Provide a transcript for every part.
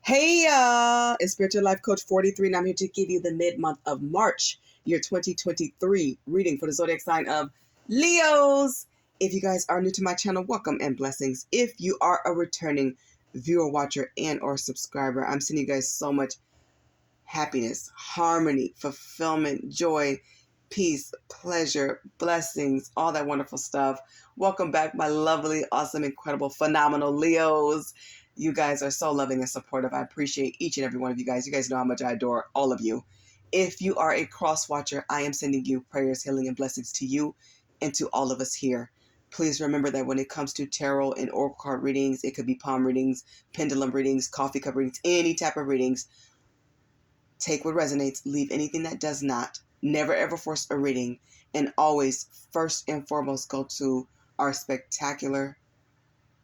Hey, it's Spiritual Life Coach 43, and I'm here to give you the mid-month of March, year 2023 reading for the zodiac sign of Leos. If you guys are new to my channel, welcome and blessings. If you are a returning viewer, watcher, and or subscriber, I'm sending you guys so much happiness, harmony, fulfillment, joy, peace, pleasure, blessings, all that wonderful stuff. Welcome back, my lovely, awesome, incredible, phenomenal Leos. You guys are so loving and supportive. I appreciate each and every one of you guys. You guys know how much I adore all of you. If you are a cross watcher, I am sending you prayers, healing, and blessings to you and to all of us here. Please remember that when it comes to tarot and oracle card readings, it could be palm readings, pendulum readings, coffee cup readings, any type of readings. Take what resonates, leave anything that does not. Never ever force a reading, and always, first and foremost, go to our spectacular,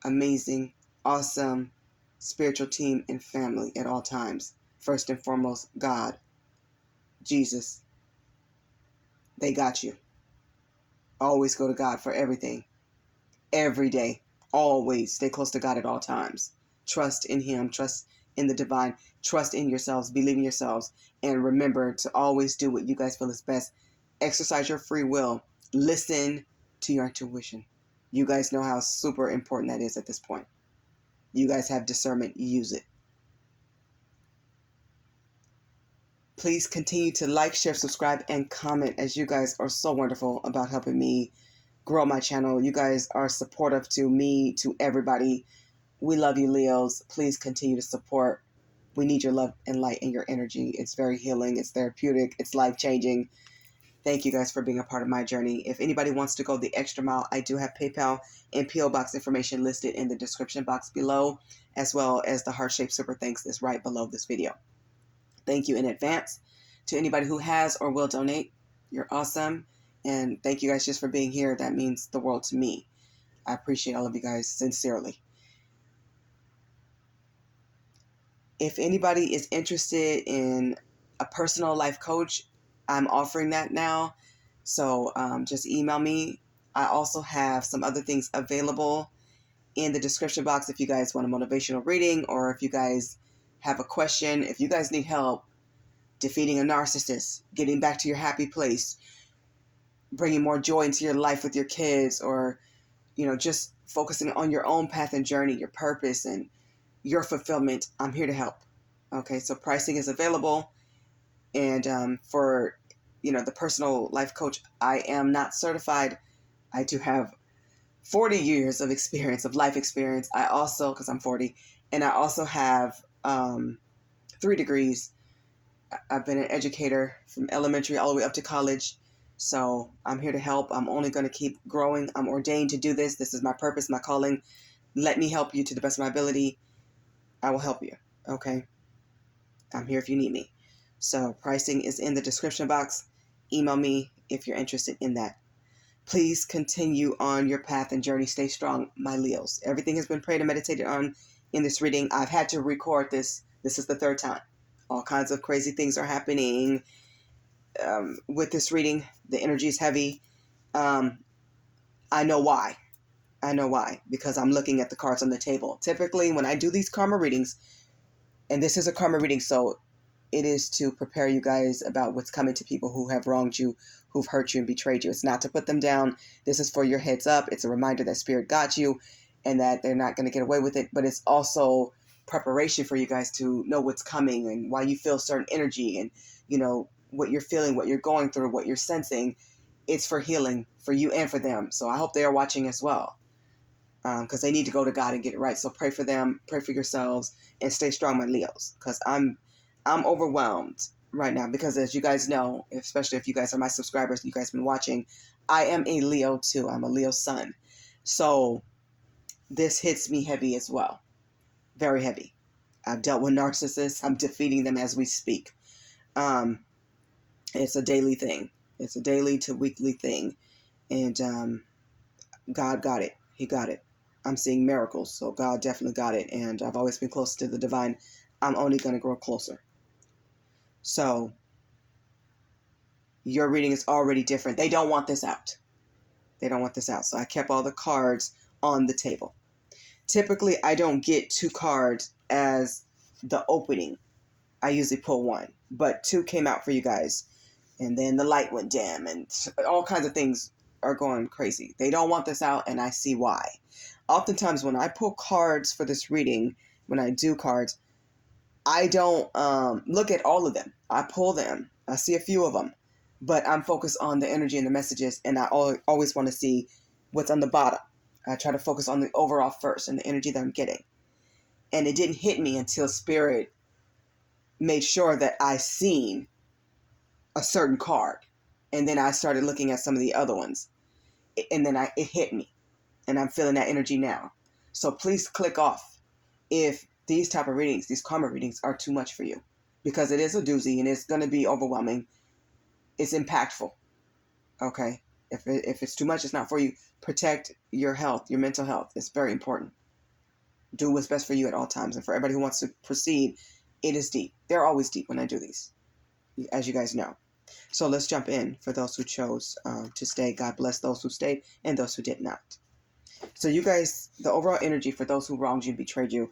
amazing, awesome spiritual team and family at all times. First and foremost, God, Jesus. They got you. Always go to God for everything. Every day. Always stay close to God at all times. Trust in Him. Trust in the divine. Trust in yourselves. Believe in yourselves. And remember to always do what you guys feel is best. Exercise your free will. Listen to your intuition. You guys know how super important that is at this point. You guys have discernment. Use it. Please continue to like, share, subscribe, and comment, as you guys are so wonderful about helping me grow my channel. You guys are supportive to me, to everybody. We love you, Leos. Please continue to support. We need your love and light and your energy. It's very healing. It's therapeutic. It's life-changing. Thank you guys for being a part of my journey. If anybody wants to go the extra mile, I do have PayPal and P.O. Box information listed in the description box below, as well as the heart-shaped super thanks is right below this video. Thank you in advance to anybody who has or will donate. You're awesome. And thank you guys just for being here. That means the world to me. I appreciate all of you guys sincerely. If anybody is interested in a personal life coach, I'm offering that now. So just email me. I also have some other things available in the description box if you guys want a motivational reading, or if you guys have a question, if you guys need help defeating a narcissist, getting back to your happy place, bringing more joy into your life with your kids, or, just focusing on your own path and journey, your purpose and your fulfillment, I'm here to help. Okay, so pricing is available. And for, the personal life coach, I am not certified. I do have 40 years of experience, of life experience. I also, because I'm 40, and I also have 3 degrees. I've been an educator from elementary all the way up to college. So I'm here to help. I'm only going to keep growing. I'm ordained to do this. This is my purpose, my calling. Let me help you to the best of my ability. I will help you. Okay. I'm here if you need me. So pricing is in the description box. Email me if you're interested in that. Please continue on your path and journey. Stay strong, my Leos. Everything has been prayed and meditated on in this reading. I've had to record this. This is the 3rd time. All kinds of crazy things are happening with this reading. The energy is heavy. I know why. Because I'm looking at the cards on the table. Typically, when I do these karma readings, and this is a karma reading, so it is to prepare you guys about what's coming to people who have wronged you, who've hurt you and betrayed you. It's not to put them down. This is for your heads up. It's a reminder that Spirit got you and that they're not going to get away with it. But it's also preparation for you guys to know what's coming and why you feel certain energy and, what you're feeling, what you're going through, what you're sensing. It's for healing for you and for them. So I hope they are watching as well, because they need to go to God and get it right. So pray for them, pray for yourselves, and stay strong, my Leos, because I'm overwhelmed right now, because as you guys know, especially if you guys are my subscribers, you guys have been watching, I am a Leo too. I'm a Leo sun. So this hits me heavy as well. Very heavy. I've dealt with narcissists. I'm defeating them as we speak. It's a daily thing. It's a daily to weekly thing. And God got it. He got it. I'm seeing miracles. So God definitely got it. And I've always been close to the divine. I'm only going to grow closer. So your reading is already different. They don't want this out. So I kept all the cards on the table. Typically, I don't get 2 cards as the opening, I usually pull one, but two came out for you guys. And then the light went dim and all kinds of things are going crazy. They don't want this out, and I see why. Oftentimes when I pull cards for this reading, when I do cards, I don't look at all of them. I pull them. I see a few of them, but I'm focused on the energy and the messages, and I always want to see what's on the bottom. I try to focus on the overall first and the energy that I'm getting. And it didn't hit me until Spirit made sure that I seen a certain card. And then I started looking at some of the other ones. And then it hit me. And I'm feeling that energy now. So please click off if these type of readings, these karma readings, are too much for you. Because it is a doozy and it's going to be overwhelming. It's impactful. Okay? If it's too much, it's not for you. Protect your health, your mental health. It's very important. Do what's best for you at all times. And for everybody who wants to proceed, it is deep. They're always deep when I do these, as you guys know. So let's jump in for those who chose to stay. God bless those who stayed and those who did not. So you guys, the overall energy for those who wronged you, betrayed you,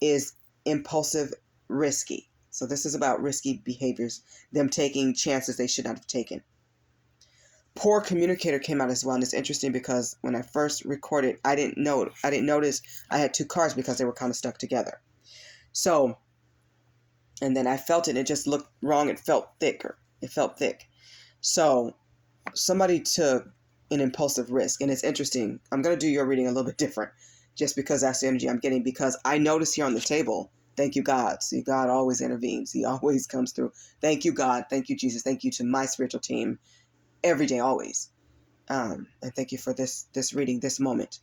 is impulsive, risky. So this is about risky behaviors, them taking chances they should not have taken. Poor communicator came out as well, and it's interesting because when I first recorded, I didn't notice I had two cards because they were kind of stuck together. So, and then I felt it. It just looked wrong. It felt thicker. It felt thick. So somebody took an impulsive risk, and it's interesting. I'm going to do your reading a little bit different just because that's the energy I'm getting, because I notice here on the table, thank you, God. See, God always intervenes. He always comes through. Thank you, God. Thank you, Jesus. Thank you to my spiritual team every day, always. And thank you for this reading, this moment.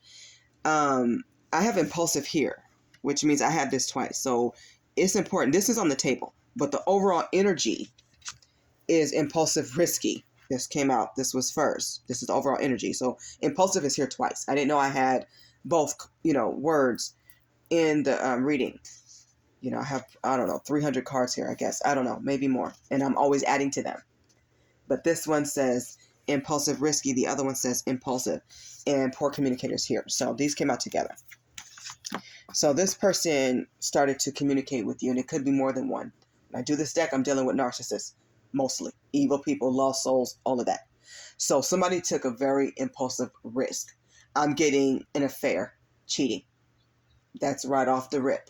I have impulsive here, which means I had this twice. So it's important. This is on the table, but the overall energy is impulsive, risky. This came out. This was first. This is the overall energy. So impulsive is here twice. I didn't know I had both, words in the reading. I have, 300 cards here, I guess. I don't know, maybe more. And I'm always adding to them. But this one says impulsive, risky. The other one says impulsive and poor communicators here. So these came out together. So this person started to communicate with you, and it could be more than one. When I do this deck, I'm dealing with narcissists, mostly. Evil people, lost souls, all of that. So somebody took a very impulsive risk. I'm getting an affair, cheating. That's right off the rip.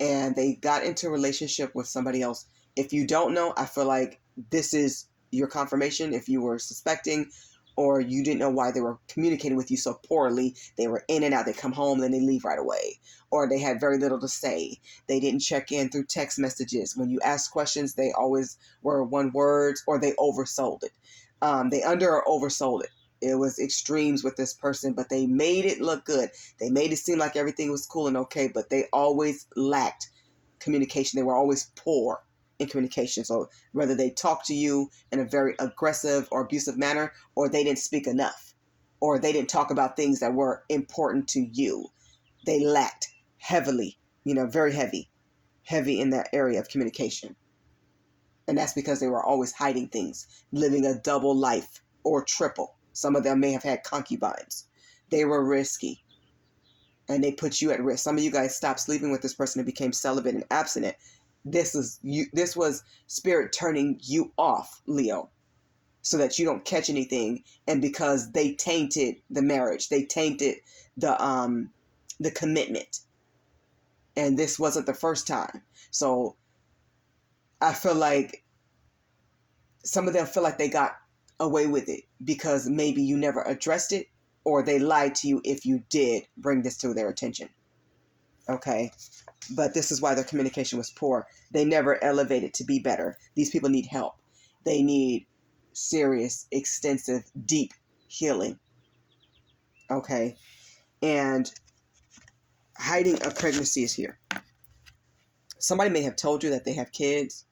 And they got into a relationship with somebody else. If you don't know, I feel like this is your confirmation. If you were suspecting or you didn't know why they were communicating with you so poorly, they were in and out. They come home, then they leave right away. Or they had very little to say. They didn't check in through text messages. When you ask questions, they always were one words, or they oversold it. They under or oversold it. It was extremes with this person, but they made it look good. They made it seem like everything was cool and okay, but they always lacked communication. They were always poor in communication. So whether they talked to you in a very aggressive or abusive manner, or they didn't speak enough, or they didn't talk about things that were important to you, they lacked heavily, very heavy in that area of communication. And that's because they were always hiding things, living a double life or triple. Some of them may have had concubines. They were risky, and they put you at risk. Some of you guys stopped sleeping with this person and became celibate and abstinent. This was Spirit turning you off, Leo, so that you don't catch anything. And because they tainted the marriage, they tainted the commitment. And this wasn't the first time. So I feel like some of them feel like they got away with it because maybe you never addressed it, or they lied to you if you did bring this to their attention. Okay? But this is why their communication was poor. They never elevated to be better. These people need help. They need serious, extensive, deep healing. Okay? And hiding a pregnancy is here. Somebody may have told you that they have kids.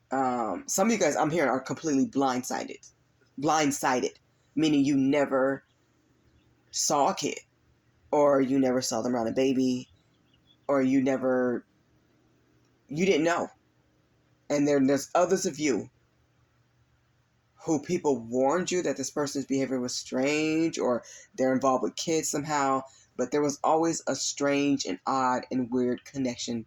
Some of you guys I'm hearing are completely blindsided, meaning you never saw a kid, or you never saw them around a baby, or you didn't know. And there's others of you who people warned you that this person's behavior was strange, or they're involved with kids somehow, but there was always a strange and odd and weird connection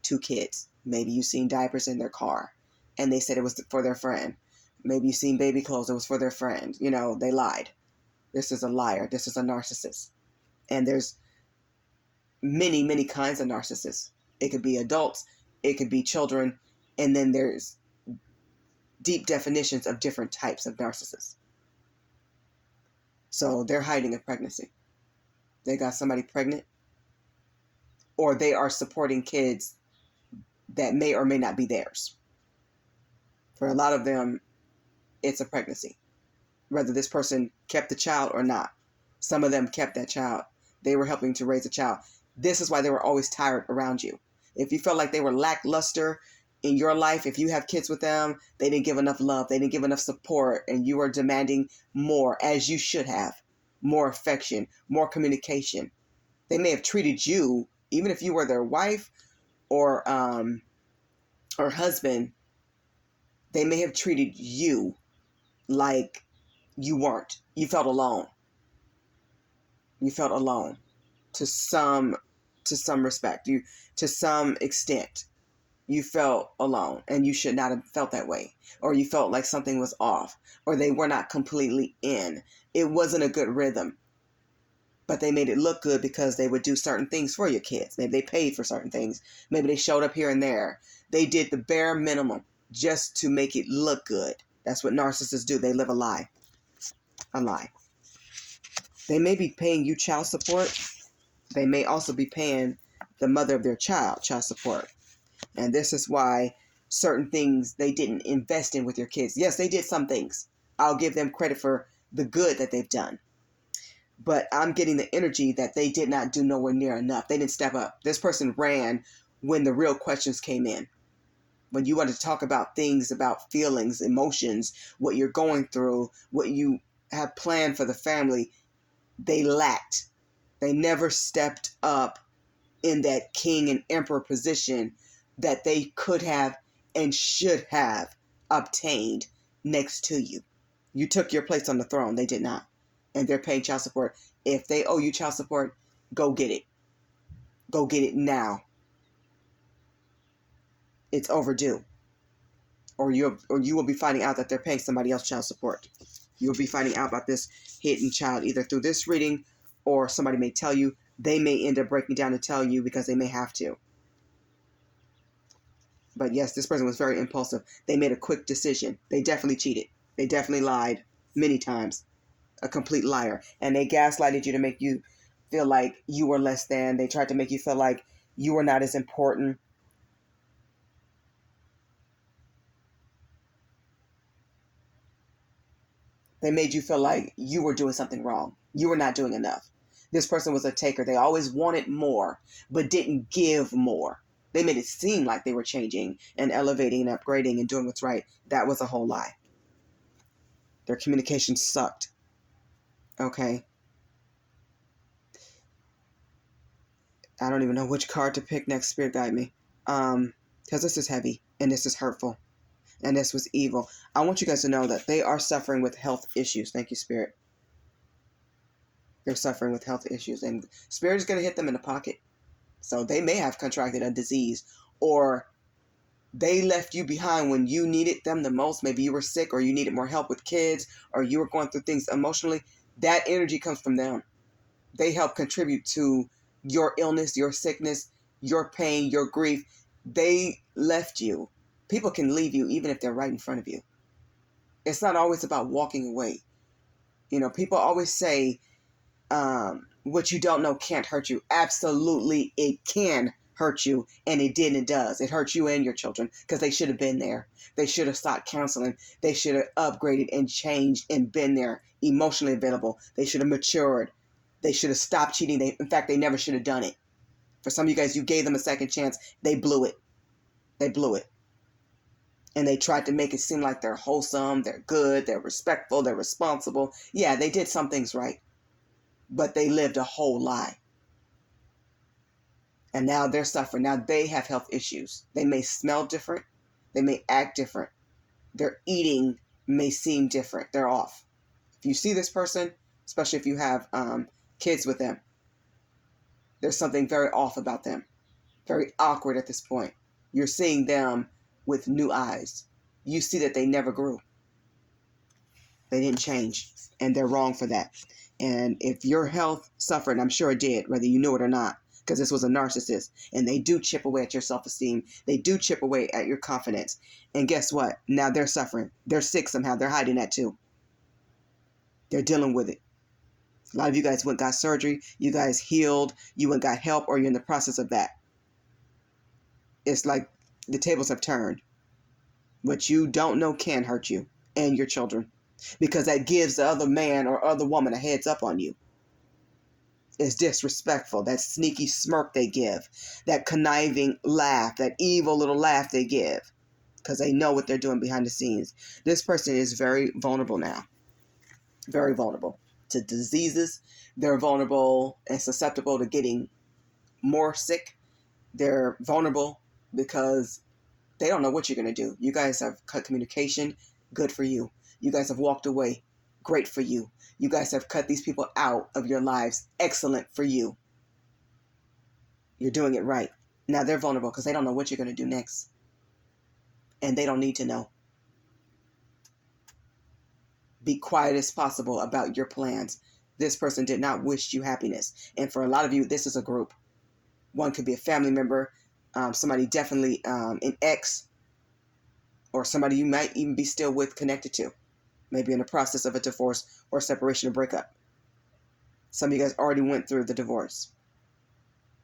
2 kids. Maybe you've seen diapers in their car and they said it was for their friend. Maybe you've seen baby clothes, it was for their friend. They lied. This is a liar. This is a narcissist. And there's many, many kinds of narcissists. It could be adults, it could be children, and then there's deep definitions of different types of narcissists. So they're hiding a pregnancy. They got somebody pregnant, or they are supporting kids that may or may not be theirs. For a lot of them, it's a pregnancy, whether this person kept the child or not. Some of them kept that child. They were helping to raise a child. This is why they were always tired around you. If you felt like they were lackluster in your life, if you have kids with them, they didn't give enough love, they didn't give enough support, and you are demanding more, as you should have, more affection, more communication. They may have treated you, even if you were their wife or husband, they may have treated you like you weren't. You felt alone. You felt alone to some respect. To some extent, you felt alone, and you should not have felt that way. Or you felt like something was off, or they were not completely in. It wasn't a good rhythm. But they made it look good because they would do certain things for your kids. Maybe they paid for certain things. Maybe they showed up here and there. They did the bare minimum just to make it look good. That's what narcissists do. They live a lie. A lie. They may be paying you child support. They may also be paying the mother of their child support. And this is why certain things they didn't invest in with your kids. Yes, they did some things. I'll give them credit for the good that they've done. But I'm getting the energy that they did not do nowhere near enough. They didn't step up. This person ran when the real questions came in. When you wanted to talk about things, about feelings, emotions, what you're going through, what you have planned for the family, they lacked. They never stepped up in that king and emperor position that they could have and should have obtained next to you. You took your place on the throne. They did not. And they're paying child support. If they owe you child support, go get it. Go get it now. It's overdue. Or you will be finding out that they're paying somebody else child support. You'll be finding out about this hidden child either through this reading, or somebody may tell you. They may end up breaking down to tell you because they may have to. But yes, this person was very impulsive. They made a quick decision. They definitely cheated. They definitely lied many times. A complete liar. And they gaslighted you to make you feel like you were less than. They tried to make you feel like you were not as important. They made you feel like you were doing something wrong. You were not doing enough. This person was a taker. They always wanted more, but didn't give more. They made it seem like they were changing and elevating and upgrading and doing what's right. That was a whole lie. Their communication sucked. Okay. I don't even know which card to pick next. Spirit guide me. Because this is heavy and this is hurtful and this was evil. I want you guys to know that they are suffering with health issues. Thank you, Spirit. They're suffering with health issues, and Spirit is going to hit them in the pocket. So they may have contracted a disease, or they left you behind when you needed them the most. Maybe you were sick, or you needed more help with kids, or you were going through things emotionally. That energy comes from them. They help contribute to your illness, your sickness, your pain, your grief. They left you. People can leave you even if they're right in front of you. It's not always about walking away. People always say, what you don't know can't hurt you. Absolutely, it can hurt you, and it did and it does. It hurts you and your children because they should have been there. They should have sought counseling. They should have upgraded and changed and been there, emotionally available. They should have matured. They should have stopped cheating. In fact, they never should have done it. For some of you guys, you gave them a second chance. They blew it. They blew it. And they tried to make it seem like they're wholesome, they're good, they're respectful, they're responsible. Yeah, they did some things right. But they lived a whole lie. And now they're suffering. Now they have health issues. They may smell different. They may act different. Their eating may seem different. They're off. If you see this person, especially if you have kids with them, there's something very off about them. Very awkward at this point. You're seeing them with new eyes. You see that they never grew. They didn't change, and they're wrong for that. And if your health suffered, I'm sure it did, whether you knew it or not, because this was a narcissist, and they do chip away at your self-esteem. They do chip away at your confidence. And guess what? Now they're suffering. They're sick somehow. They're hiding that too. They're dealing with it. A lot of you guys went and got surgery. You guys healed. You went and got help, or you're in the process of that. It's like the tables have turned. What you don't know can hurt you and your children, because that gives the other man or other woman a heads up on you. It's disrespectful. That sneaky smirk they give, that conniving laugh, that evil little laugh they give, because they know what they're doing behind the scenes. This person is very vulnerable now. Very vulnerable to diseases. They're vulnerable and susceptible to getting more sick. They're vulnerable because they don't know what you're going to do. You guys have cut communication. Good for you. You guys have walked away. Great for you. You guys have cut these people out of your lives. Excellent for you. You're doing it right. Now they're vulnerable because they don't know what you're going to do next. And they don't need to know. Be quiet as possible about your plans. This person did not wish you happiness. And for a lot of you, this is a group. One could be a family member, somebody definitely an ex, or somebody you might even be still with, connected to. Maybe in the process of a divorce or separation or breakup. Some of you guys already went through the divorce.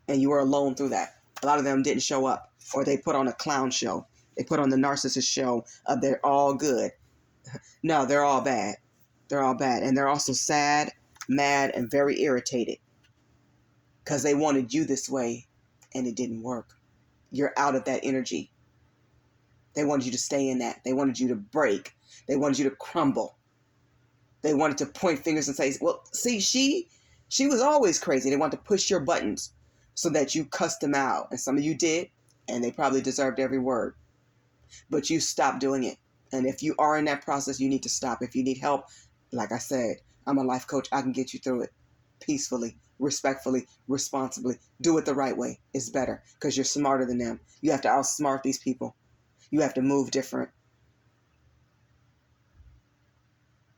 And you were alone through that. A lot of them didn't show up. Or they put on a clown show. They put on the narcissist show of they're all good. No, they're all bad. They're all bad. And they're also sad, mad, and very irritated. Because they wanted you this way, and it didn't work. You're out of that energy. They wanted you to stay in that. They wanted you to break. They wanted you to crumble. They wanted to point fingers and say, well, see, she was always crazy. They wanted to push your buttons so that you cussed them out. And some of you did, and they probably deserved every word. But you stopped doing it. And if you are in that process, you need to stop. If you need help, like I said, I'm a life coach. I can get you through it peacefully, respectfully, responsibly. Do it the right way. It's better because you're smarter than them. You have to outsmart these people. You have to move different.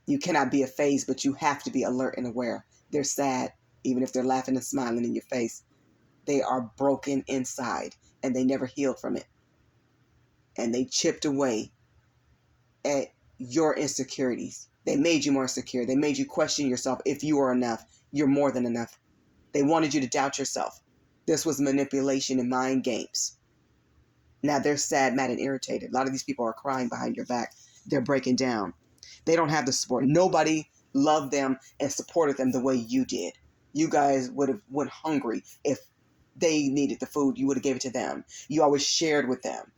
You cannot be a phase, but you have to be alert and aware. They're sad, even if they're laughing and smiling in your face. They are broken inside, and they never healed from it. And they chipped away at your insecurities. They made you more insecure. They made you question yourself if you are enough. You're more than enough. They wanted you to doubt yourself. This was manipulation and mind games. Now they're sad, mad, and irritated. A lot of these people are crying behind your back. They're breaking down. They don't have the support. Nobody loved them and supported them the way you did. You guys would have went hungry if they needed the food. You would have gave it to them. You always shared with them.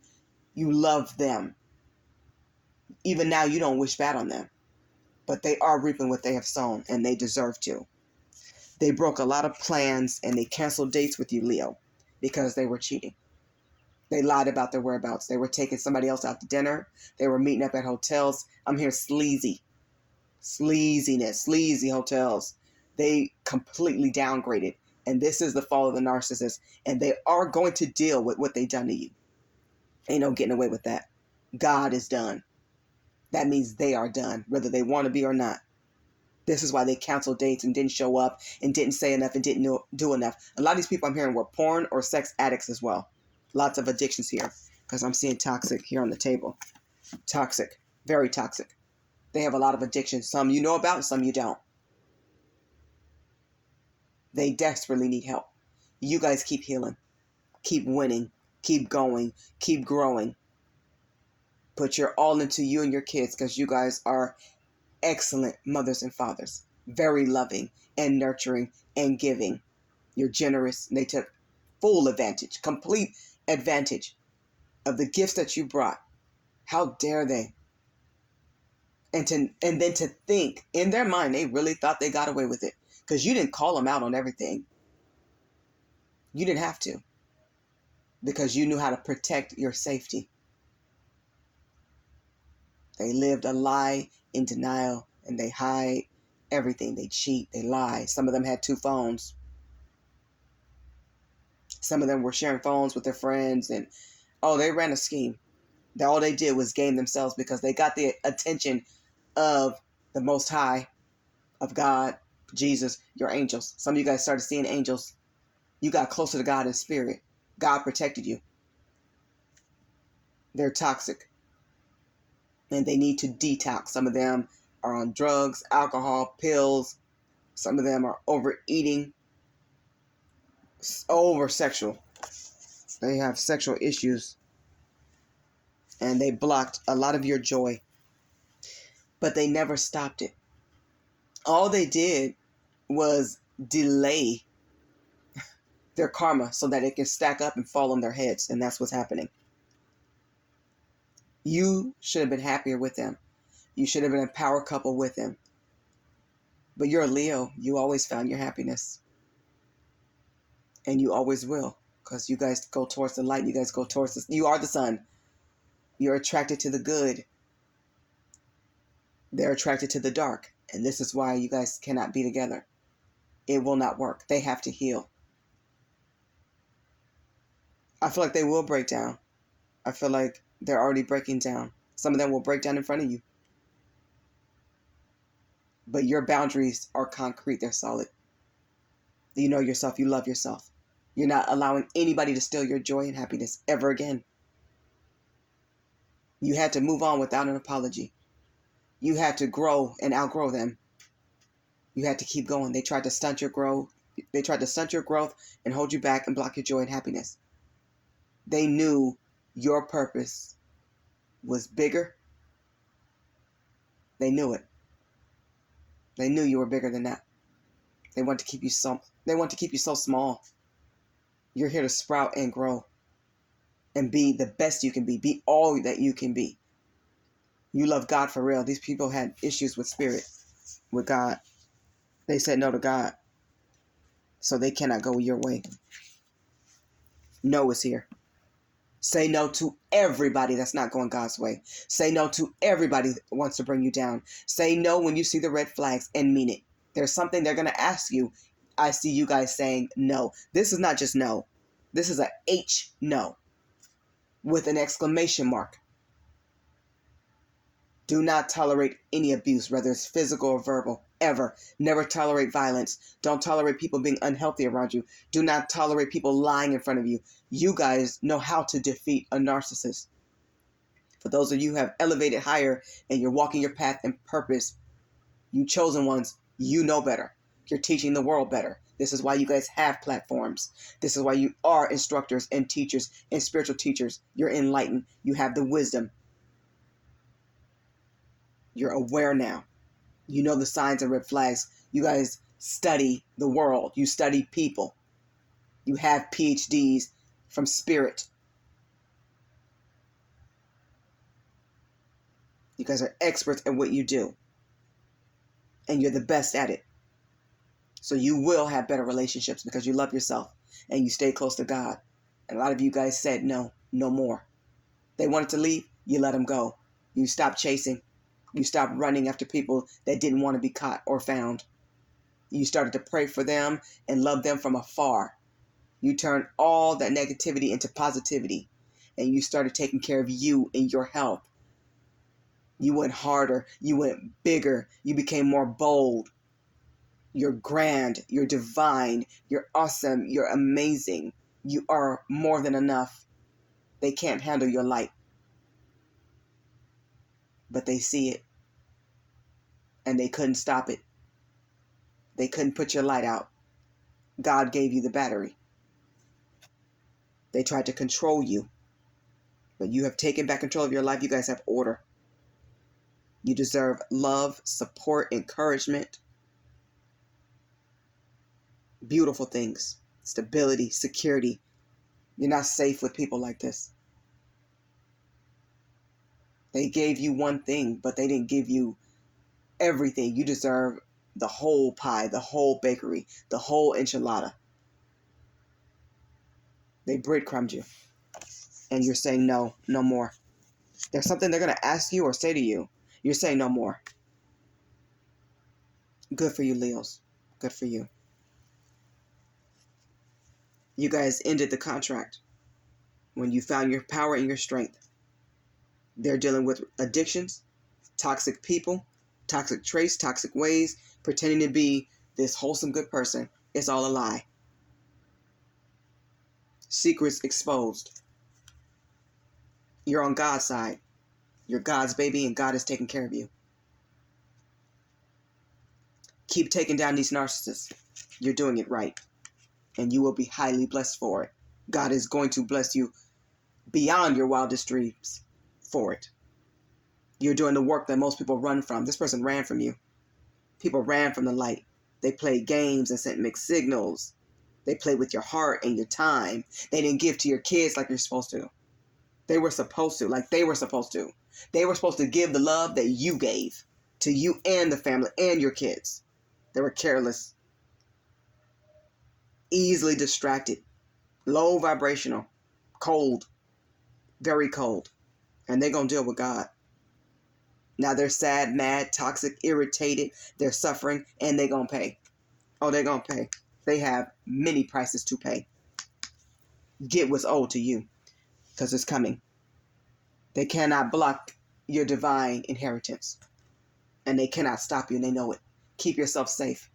You loved them. Even now, you don't wish bad on them. But they are reaping what they have sown, and they deserve to. They broke a lot of plans, and they canceled dates with you, Leo, because they were cheating. They lied about their whereabouts. They were taking somebody else out to dinner. They were meeting up at hotels. I'm hearing sleaziness, sleazy hotels. They completely downgraded. And this is the fall of the narcissist. And they are going to deal with what they've done to you. Ain't no getting away with that. God is done. That means they are done, whether they want to be or not. This is why they canceled dates and didn't show up and didn't say enough and didn't do enough. A lot of these people I'm hearing were porn or sex addicts as well. Lots of addictions here because I'm seeing toxic here on the table. Toxic. Very toxic. They have a lot of addictions. Some you know about, some you don't. They desperately need help. You guys keep healing. Keep winning. Keep going. Keep growing. Put your all into you and your kids because you guys are excellent mothers and fathers. Very loving and nurturing and giving. You're generous. They took full advantage, complete advantage of the gifts that you brought. How dare they? And then to think in their mind, they really thought they got away with it because you didn't call them out on everything. You didn't have to because you knew how to protect your safety. They lived a lie in denial and they hide everything. They cheat, they lie. Some of them had 2 phones. Some of them were sharing phones with their friends and Oh, they ran a scheme. All they did was game themselves because they got the attention of the Most High, of God, Jesus, your angels. Some of you guys started seeing angels. You got closer to God in spirit. God protected you. They're toxic. And they need to detox. Some of them are on drugs, alcohol, pills. Some of them are overeating, over sexual. They have sexual issues. And they blocked a lot of your joy. But they never stopped it. All they did was delay their karma so that it can stack up and fall on their heads. And that's what's happening. You should have been happier with them. You should have been a power couple with them. But you're a Leo. You always found your happiness. And you always will. Because you guys go towards the light. You guys go towards the... You are the sun. You're attracted to the good. They're attracted to the dark. And this is why you guys cannot be together. It will not work. They have to heal. I feel like they will break down. I feel like they're already breaking down. Some of them will break down in front of you. But your boundaries are concrete. They're solid. You know yourself. You love yourself. You're not allowing anybody to steal your joy and happiness ever again. You had to move on without an apology. You had to grow and outgrow them. You had to keep going. They tried to stunt your growth. They tried to stunt your growth and hold you back and block your joy and happiness. They knew your purpose was bigger. They knew it. They knew you were bigger than that. They want to keep you so small. You're here to sprout and grow and be the best you can be. Be all that you can be. You love God for real. These people had issues with spirit, with God. They said no to God. So they cannot go your way. No is here. Say no to everybody that's not going God's way. Say no to everybody that wants to bring you down. Say no when you see the red flags and mean it. There's something they're going to ask you. I see you guys saying no. This is not just no. This is a H no with an exclamation mark. Do not tolerate any abuse, whether it's physical or verbal, ever. Never tolerate violence. Don't tolerate people being unhealthy around you. Do not tolerate people lying in front of you. You guys know how to defeat a narcissist. For those of you who have elevated higher and you're walking your path and purpose, you chosen ones, you know better. You're teaching the world better. This is why you guys have platforms. This is why you are instructors and teachers and spiritual teachers. You're enlightened. You have the wisdom. You're aware now. You know the signs and red flags. You guys study the world. You study people. You have PhDs from spirit. You guys are experts at what you do. And you're the best at it. So you will have better relationships because you love yourself and you stay close to God. And a lot of you guys said no, no more. They wanted to leave, you let them go. You stopped chasing. You stopped running after people that didn't want to be caught or found. You started to pray for them and love them from afar. You turned all that negativity into positivity. And you started taking care of you and your health. You went harder. You went bigger. You became more bold. You're grand. You're divine. You're awesome. You're amazing. You are more than enough. They can't handle your light. But they see it. And they couldn't stop it. They couldn't put your light out. God gave you the battery. They tried to control you. But you have taken back control of your life. You guys have order. You deserve love, support, encouragement. Beautiful things. Stability, security. You're not safe with people like this. They gave you one thing, but they didn't give you everything. You deserve the whole pie, the whole bakery, the whole enchilada. They breadcrumbed you. And you're saying no, no more. There's something they're going to ask you or say to you. You're saying no more. Good for you, Leos. Good for you. You guys ended the contract When you found your power and your strength, they're dealing with addictions, toxic people, toxic traits, toxic ways, pretending to be this wholesome good person. It's all a lie. Secrets exposed. You're on God's side. You're God's baby, and God is taking care of you. Keep taking down these narcissists. You're doing it right. And you will be highly blessed for it. God is going to bless you beyond your wildest dreams for it. You're doing the work that most people run from. This person ran from you. People ran from the light. They played games and sent mixed signals. They played with your heart and your time. They didn't give to your kids like you're supposed to. They were supposed to, like they were supposed to. They were supposed to give the love that you gave to you and the family and your kids. They were careless, easily distracted, low vibrational, cold, very cold. And they're going to deal with God. Now they're sad, mad, toxic, irritated. They're suffering, and they're going to pay. Oh, they're going to pay. They have many prices to pay. Get what's owed to you, because it's coming. They cannot block your divine inheritance. And they cannot stop you, and they know it. Keep yourself safe,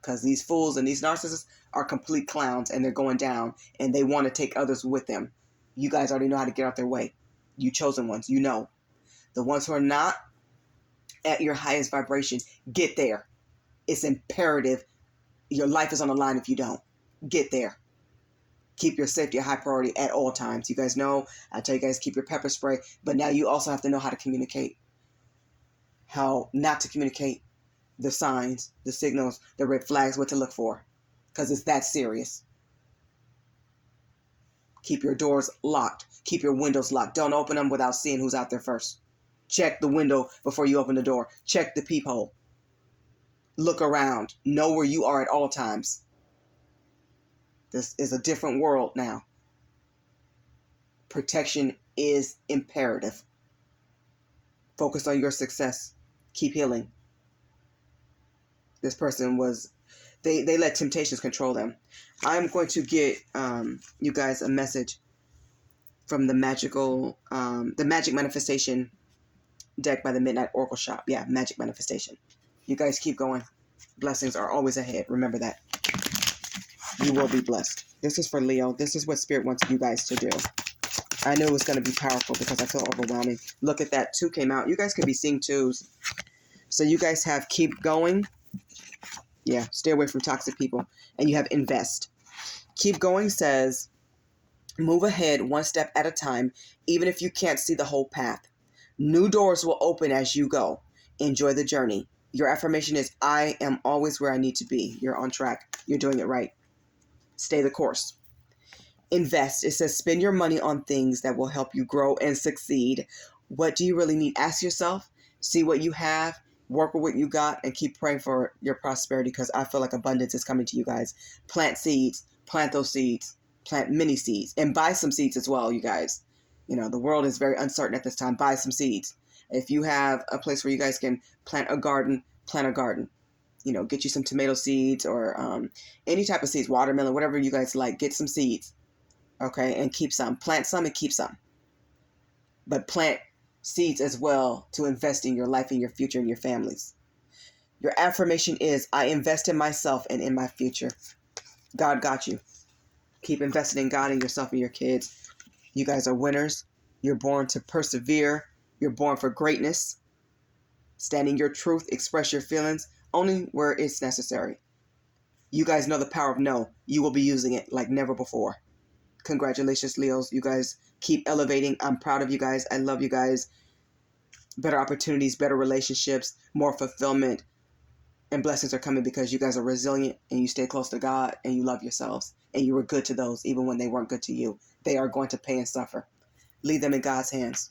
because these fools and these narcissists are complete clowns, and they're going down, and they want to take others with them. You guys already know how to get out their way. You chosen ones, you know. The ones who are not at your highest vibration, get there. It's imperative. Your life is on the line if you don't. Get there. Keep your safety a high priority at all times. You guys know, I tell you guys, keep your pepper spray, but now you also have to know how to communicate. How not to communicate, the signs, the signals, the red flags, what to look for, because it's that serious. Keep your doors locked. Keep your windows locked. Don't open them without seeing who's out there first. Check the window before you open the door. Check the peephole. Look around. Know where you are at all times. This is a different world now. Protection is imperative. Focus on your success. Keep healing. This person was, they let temptations control them. I'm going to get you guys a message from the Magic Manifestation deck by the Midnight Oracle Shop. Yeah, Magic Manifestation. You guys keep going. Blessings are always ahead. Remember that. You will be blessed. This is for Leo. This is what Spirit wants you guys to do. I knew it was going to be powerful because I feel overwhelming. Look at that. 2 came out. You guys could be seeing 2s. So you guys have keep going. Yeah, stay away from toxic people. And you have invest. Keep going says, move ahead one step at a time, even if you can't see the whole path. New doors will open as you go. Enjoy the journey. Your affirmation is, I am always where I need to be. You're on track. You're doing it right. Stay the course. Invest. It says, spend your money on things that will help you grow and succeed. What do you really need? Ask yourself. See what you have. Work with what you got and keep praying for your prosperity, because I feel like abundance is coming to you guys. Plant seeds. Plant those seeds. Plant many seeds. And buy some seeds as well, you guys. You know, the world is very uncertain at this time. Buy some seeds. If you have a place where you guys can plant a garden, plant a garden. You know, get you some tomato seeds or any type of seeds, watermelon, whatever you guys like. Get some seeds, okay, and keep some. Plant some and keep some. But plant seeds as well to invest in your life and your future and your families. Your affirmation is, I invest in myself and in my future. God got you. Keep investing in God and yourself and your kids. You guys are winners. You're born to persevere. You're born for greatness. Stand in your truth. Express your feelings only where it's necessary. You guys know the power of no. You will be using it like never before. Congratulations, Leos. You guys keep elevating. I'm proud of you guys. I love you guys. Better opportunities, better relationships, more fulfillment, and blessings are coming because you guys are resilient and you stay close to God and you love yourselves and you were good to those even when they weren't good to you. They are going to pay and suffer. Leave them in God's hands.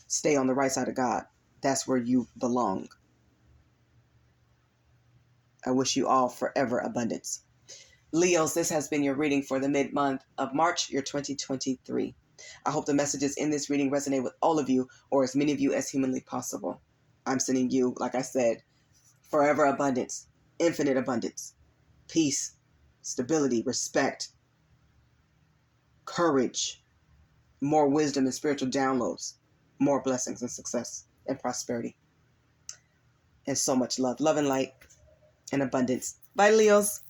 Stay on the right side of God. That's where you belong. I wish you all forever abundance. Leos, this has been your reading for the mid-month of March, year 2023. I hope the messages in this reading resonate with all of you, or as many of you as humanly possible. I'm sending you, like I said, forever abundance, infinite abundance, peace, stability, respect, courage, more wisdom and spiritual downloads, more blessings and success and prosperity, and so much love and light and abundance. Bye, Leos.